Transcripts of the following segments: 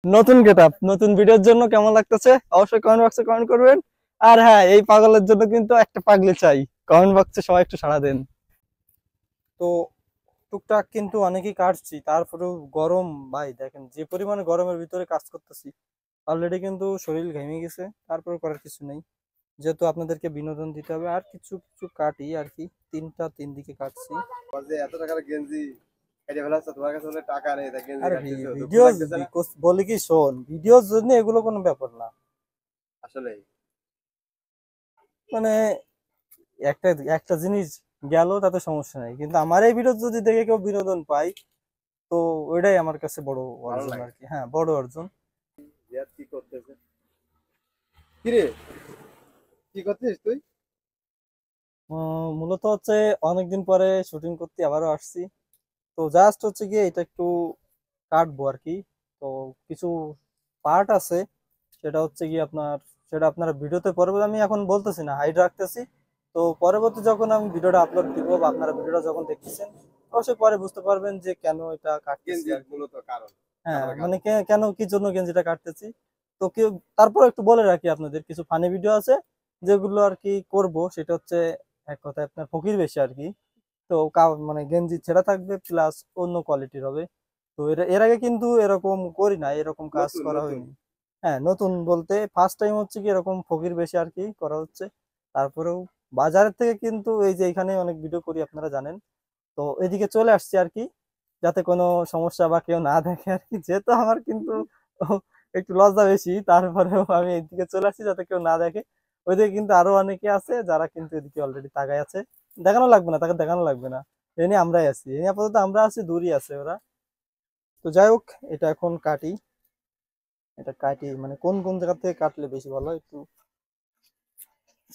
নতুন গেটআপ নতুন ভিডিওর জন্য কেমন লাগতেছে অবশ্যই কমেন্ট বক্সে কমেন্ট করবেন। আর হ্যাঁ, এই পাগলের জন্য কিন্তু একটা পাগলি চাই, কমেন্ট বক্সে সবাই একটু সাড়া দেন। তো টুকটাক কিন্তু অনেকেই কাটছি, তারপরেও গরম ভাই দেখেন যে পরিমাণে গরমের ভিতরে কাজ করতেছি, অলরেডি কিন্তু শরীর ঘেমে গেছে, তারপরে করার কিছু নেই, যেহেতু আপনাদেরকে বিনোদন দিতে হবে। আর কিছু কিছু কাটি আর কি, তিন দিকে কাটছি। এত টাকার গেঞ্জি কেটে ফেলাচ্ছ, তোমার কাছে বলে টাকা নেই, তা গেঞ্জি আর কাটতেছো, দুঃখ ভিডিও লাগতেছে না? বলি কি, শোন, ভিডিওর জন্য এগুলো কোনো ব্যাপার না। আসলে মানে একটা একটা জিনিস গেল তাতে সমস্যা নাই, কিন্তু আমার এই ভিডিও যদি দেখে কেউ বিনোদন পায়, তো ওইটাই আমার কাছে বড় ভালো অর্জন লাগে। আর কি। হ্যাঁ, বড় অর্জন। রিয়াদ কি করতেছে? কিরে, কি করছিস তুই? মূলত হচ্ছে অনেকদিন পরে শুটিং করতে আবারও আসছি। তো জাস্ট হচ্ছে গিয়ে এটা একটু কাটবো আর কি। তো কিছু পার্ট আছে, সেটা হচ্ছে গিয়ে আপনার, সেটা আপনারা ভিডিওতে পরবর্তী, আমি এখন বলতেছি না, হাইড রাখতেছি। তো পরবর্তী যখন আমি ভিডিওটা আপলোড দিব বা আপনারা ভিডিওটা যখন দেখতেছেন, অবশ্যই পরে বুঝতে পারবেন যে কেন এটা কাটতেছি গেঞ্জির আর কি। মূলত কারণ, হ্যাঁ, কাটার মানে কারণ। কেন কি জন্য গেঞ্জিটা কাটতেছি। তো কেউ, তারপর একটু বলে রাখি আপনাদের, কিছু ফানি ভিডিও আছে যেগুলো আর কি করব, সেটা হচ্ছে এক কথায় আপনার ফকির বেশি আর কি। তো মানে গেঞ্জি ছেঁড়া থাকবে প্লাস অন্য কোয়ালিটির হবে। তো এর আগে কিন্তু এরকম করি না, এরকম কাজ নতুন করা নতুন। হয়নি। হ্যাঁ, নতুন বলতে ফার্স্ট টাইম হচ্ছে কি এরকম ফকির বেশি আর কি করা হচ্ছে। তারপরেও বাজারের থেকে কিন্তু এই যে এখানে অনেক ভিডিও করি আপনারা জানেন, তো এদিকে চলে আসছি আর কি, যাতে কোনো সমস্যা বা কেউ না দেখে আর কি। যেহেতু আমার কিন্তু একটু লজ্জা বেশি, তারপরেও আমি এদিকে চলে আসছি যাতে কেউ না দেখে। ওইদিকে কিন্তু আরো অনেকে আছে যারা কিন্তু এদিকে অলরেডি তাকায় আছে। দেখানো লাগবে না, তাকে দেখানো লাগবে না। এ নিয়ে আমরাই আছি, এ নিয়ে আপাতত আমরা আছি, দূরই আছে ওরা। তো যাই হোক, এটা এখন কাটি। এটা কাটি মানে কোন কোন জায়গা থেকে কাটলে বেশি ভালো হয় একটু,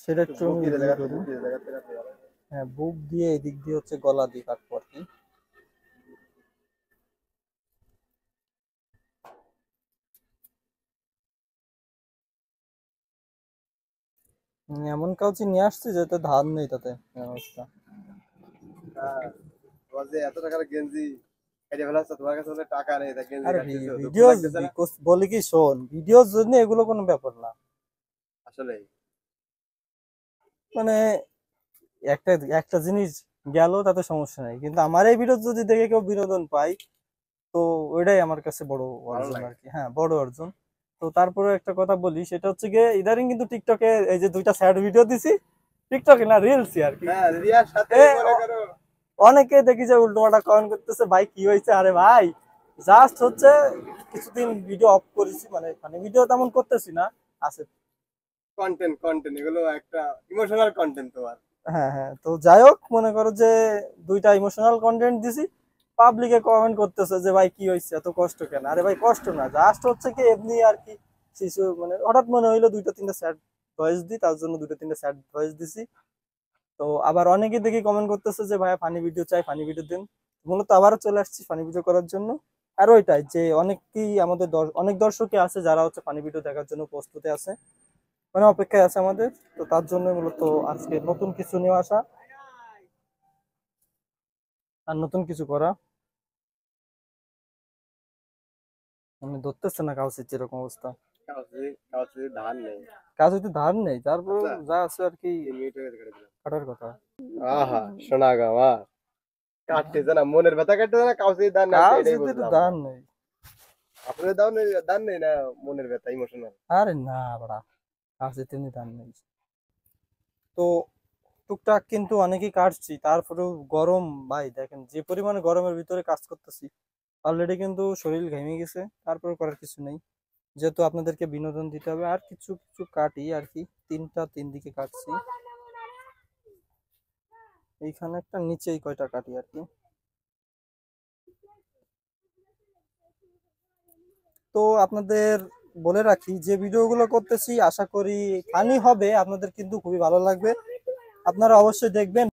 সেটা একটু একটু আমি বুকিয়ে ইয়ে দেখাতে, করি। বুকিয়ে দেখাতে দেখাতে ভালো। হ্যাঁ, বুক দিয়ে এদিক দিয়ে হচ্ছে গলা দিয়ে কাটবো আর কি। এমন কাউচি নিয়ে আসছি যেতে ধার নেই তাতে অবস্থা। হ্যাঁ, তোমার যে এত টাকার গেঞ্জি কেটে ফেলাচ্ছ, তোমার কাছে বলে টাকা নেই, তা গেঞ্জি আর কাটতেছো, দুঃখ ভিডিও লাগতেছে না? বলি কি, শোন, ভিডিওর জন্য এগুলো কোনো ব্যাপার না। আসলে মানে একটা একটা জিনিস গেল তাতে সমস্যা নাই, কিন্তু আমার এই ভিডিও যদি দেখে কেউ বিনোদন পায়, তো ওইটাই আমার কাছে বড় ভালো অর্জন লাগে। আর কি। হ্যাঁ, বড় অর্জন। তো তারপরে একটা কথা বলি, সেটা হচ্ছে গিয়ে ইদানিং কিন্তু টিকটকে এই যে দুইটা স্যাড ভিডিও দিছি, টিকটকে না, রিলসই আর কি। হ্যাঁ, রিয়ার সাথে এ মনে করো। অনেকে দেখি যে উল্টোপাল্টা কমেন্ট করতেছে, ভাই কি হয়েছে, আরে ভাই জাস্ট হচ্ছে কিছুদিন ভিডিও অফ করেছি, মানে মানে ভিডিও তেমন করতেছি না, আছে। কন্টেন্ট কন্টেন্ট এগুলো একটা ইমোশনাল কন্টেন্ট তোমার। হ্যাঁ হ্যাঁ, তো যাই হোক, মনে করো যে দুইটা ইমোশনাল কন্টেন্ট দিছি, পাবলিকে কমেন্ট করতেছে যে ভাই কি হয়েছে, এত কষ্ট কেন। আরে ভাই কষ্ট না, জাস্ট হচ্ছে কি এমনি আর কি, শিশু মানে হঠাৎ মনে হইলো দুইটা তিনটা স্যাড ভয়েস দিই, তার জন্য দুইটা তিনটা স্যাড ভয়েস দিছি। তো আবার অনেকে দেখি কমেন্ট করতেছে যে ভাইয়া ফানি ভিডিও চাই, ফানি ভিডিও দিন। মূলত আবারও চলে আসছি ফানি ভিডিও করার জন্য। আর ওইটাই যে অনেকেই আমাদের অনেক দর্শকই আছে যারা হচ্ছে ফানি ভিডিও দেখার জন্য প্রস্তুতি আছে, মানে অপেক্ষায় আছে আমাদের। তো তার জন্য মূলত আজকে নতুন কিছু নিয়ে আসা আর নতুন কিছু করা। আমি ধরতেছে না কাউসি যেরকম অবস্থা, কাউকে কাউকে ধার নেই। কাজ হইতে ধার নেই, তারপর আচ্ছা, যা আছে আর কি 3 মিনিট হয়ে গেছে কেটে দিলাম। কাটার কথা। আহা, শোনা গো মা, কাটতেছে না মনের ব্যথা, কাটতেছে না, কাউকে ধার না, কাজ এটাই হইতে একটু বুঝলাম না। ধার নেই। আপনাদের দাও নেই, ধার নেই না, মনের ব্যথা ইমোশনাল। আরে না বড়া, কাজ হইতে এমনি ধার নেই। তো টুকটাক কিন্তু অনেকেই কাটছি, তারপরেও গরম ভাই দেখেন যে পরিমাণে গরমের ভিতরে কাজ করতেছি, অলরেডি কিন্তু শরীর ঘেমে গেছে, তারপরে করার কিছু নেই, যেহেতু আপনাদেরকে বিনোদন দিতে হবে। আর কিছু কিছু কাটি আর কি, তিন দিকে কাটছি। এইখানে একটা, নিচেই কয়টা কাটি আর কি। তো আপনাদের বলে রাখি, যে ভিডিওগুলো করতেছি আশা করি ফানি হবে, আপনাদের কিন্তু খুবই ভালো লাগবে, আপনারা অবশ্যই দেখবেন।